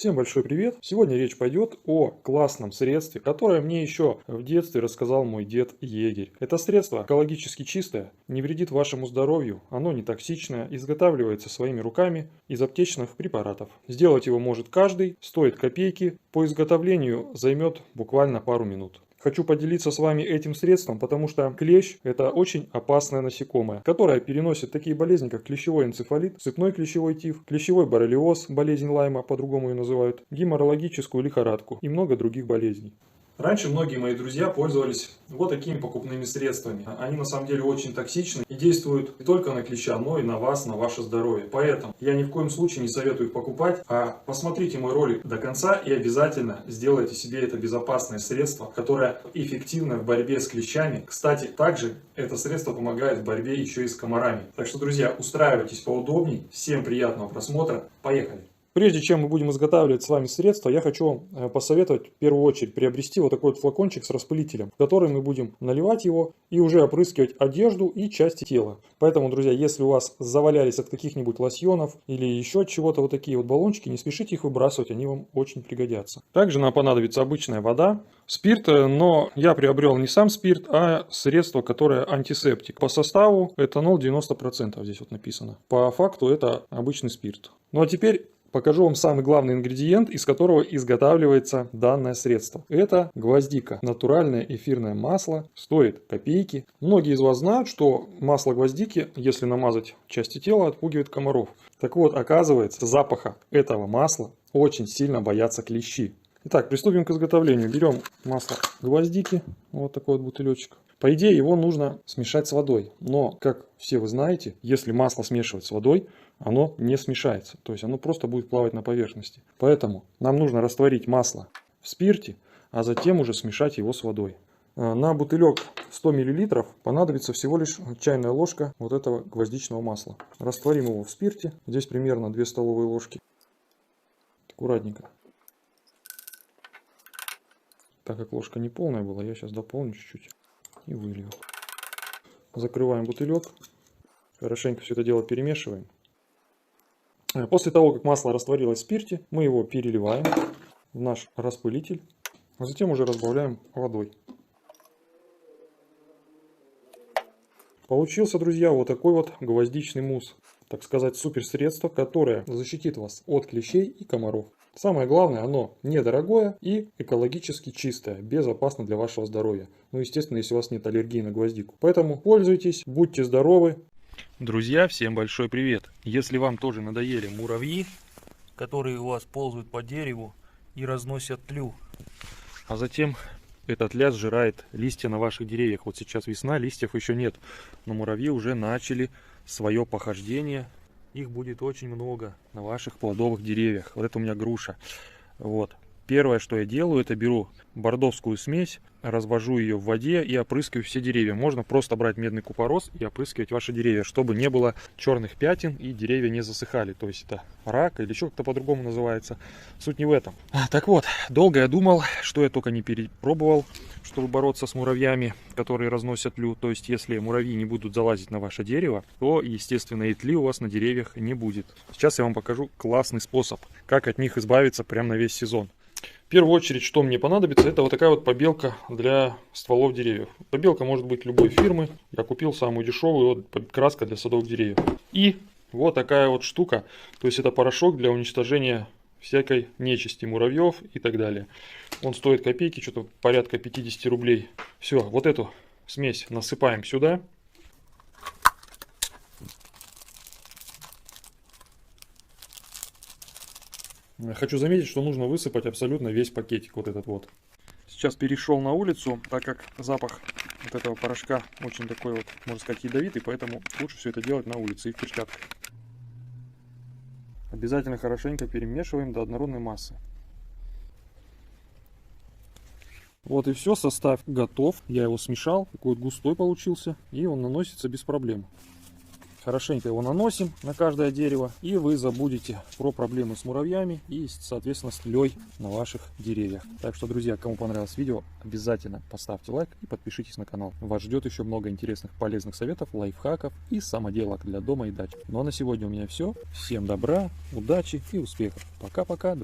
Всем большой привет! Сегодня речь пойдет о классном средстве, которое мне еще в детстве рассказал мой дед-егерь. Это средство экологически чистое, не вредит вашему здоровью, оно не токсичное, изготавливается своими руками из аптечных препаратов. Сделать его может каждый, стоит копейки, по изготовлению займет буквально пару минут. Хочу поделиться с вами этим средством, потому что клещ – это очень опасное насекомое, которое переносит такие болезни, как клещевой энцефалит, сыпной клещевой тиф, клещевой боррелиоз, болезнь Лайма, по-другому ее называют, геморрагическую лихорадку и много других болезней. Раньше многие мои друзья пользовались вот такими покупными средствами. Они на самом деле очень токсичны и действуют не только на клеща, но и на вас, на ваше здоровье. Поэтому я ни в коем случае не советую их покупать, а посмотрите мой ролик до конца и обязательно сделайте себе это безопасное средство, которое эффективно в борьбе с клещами. Кстати, также это средство помогает в борьбе еще и с комарами. Так что, друзья, устраивайтесь поудобней. Всем приятного просмотра. Поехали! Прежде чем мы будем изготавливать с вами средство, я хочу вам посоветовать в первую очередь приобрести вот такой вот флакончик с распылителем, в который мы будем наливать его и уже опрыскивать одежду и части тела. Поэтому, друзья, если у вас завалялись от каких-нибудь лосьонов или еще от чего-то вот такие вот баллончики, не спешите их выбрасывать, они вам очень пригодятся. Также нам понадобится обычная вода, спирт, но я приобрел не сам спирт, а средство, которое антисептик. По составу этанол 90%, здесь вот написано. По факту это обычный спирт. Ну а теперь покажу вам самый главный ингредиент, из которого изготавливается данное средство. Это гвоздика. Натуральное эфирное масло, стоит копейки. Многие из вас знают, что масло гвоздики, если намазать части тела, отпугивает комаров. Так вот, оказывается, запаха этого масла очень сильно боятся клещи. Итак, приступим к изготовлению. Берем масло гвоздики, вот такой вот бутылечек. По идее, его нужно смешать с водой. Но, как все вы знаете, если масло смешивать с водой, оно не смешается. То есть оно просто будет плавать на поверхности. Поэтому нам нужно растворить масло в спирте, а затем уже смешать его с водой. На бутылек 100 мл понадобится всего лишь чайная ложка вот этого гвоздичного масла. Растворим его в спирте. Здесь примерно 2 столовые ложки. Аккуратненько. Так как ложка не полная была, я сейчас дополню чуть-чуть и вылью. Закрываем бутылек. Хорошенько все это дело перемешиваем. После того, как масло растворилось в спирте, мы его переливаем в наш распылитель, а затем уже разбавляем водой. Получился, друзья, вот такой вот гвоздичный мусс. Так сказать, супер средство, которое защитит вас от клещей и комаров. Самое главное, оно недорогое и экологически чистое, безопасно для вашего здоровья. Ну, естественно, если у вас нет аллергии на гвоздику. Поэтому пользуйтесь, будьте здоровы. Друзья, всем большой привет! Если вам тоже надоели муравьи, которые у вас ползают по дереву и разносят тлю, а затем этот лес сжирает листья на ваших деревьях. Вот сейчас весна, листьев еще нет, но муравьи уже начали свое похождение. Их будет очень много на ваших плодовых деревьях. Вот это у меня груша. Вот. Первое, что я делаю, это беру бордовскую смесь, развожу ее в воде и опрыскиваю все деревья. Можно просто брать медный купорос и опрыскивать ваши деревья, чтобы не было черных пятен и деревья не засыхали. То есть это рак или еще как-то по-другому называется. Суть не в этом. Так вот, долго я думал, что я только не перепробовал, чтобы бороться с муравьями, которые разносят тлю. То есть если муравьи не будут залазить на ваше дерево, то, естественно, и тли у вас на деревьях не будет. Сейчас я вам покажу классный способ, как от них избавиться прямо на весь сезон. В первую очередь, что мне понадобится, это вот такая вот побелка для стволов деревьев. Побелка может быть любой фирмы. Я купил самую дешевую, вот краска для садовых деревьев. И вот такая вот штука, то есть это порошок для уничтожения всякой нечисти, муравьев и так далее. Он стоит копейки, что-то порядка 50 рублей. Все, вот эту смесь насыпаем сюда. Хочу заметить, что нужно высыпать абсолютно весь пакетик, вот этот вот. Сейчас перешел на улицу, так как запах вот этого порошка очень такой вот, можно сказать, ядовитый, поэтому лучше все это делать на улице и в перчатках. Обязательно хорошенько перемешиваем до однородной массы. Вот и все, состав готов. Я его смешал, такой вот густой получился, и он наносится без проблем. Хорошенько его наносим на каждое дерево, и вы забудете про проблемы с муравьями и, соответственно, с тлей на ваших деревьях. Так что, друзья, кому понравилось видео, обязательно поставьте лайк и подпишитесь на канал. Вас ждет еще много интересных полезных советов, лайфхаков и самоделок для дома и дачи. Ну а на сегодня у меня все. Всем добра, удачи и успехов. Пока-пока.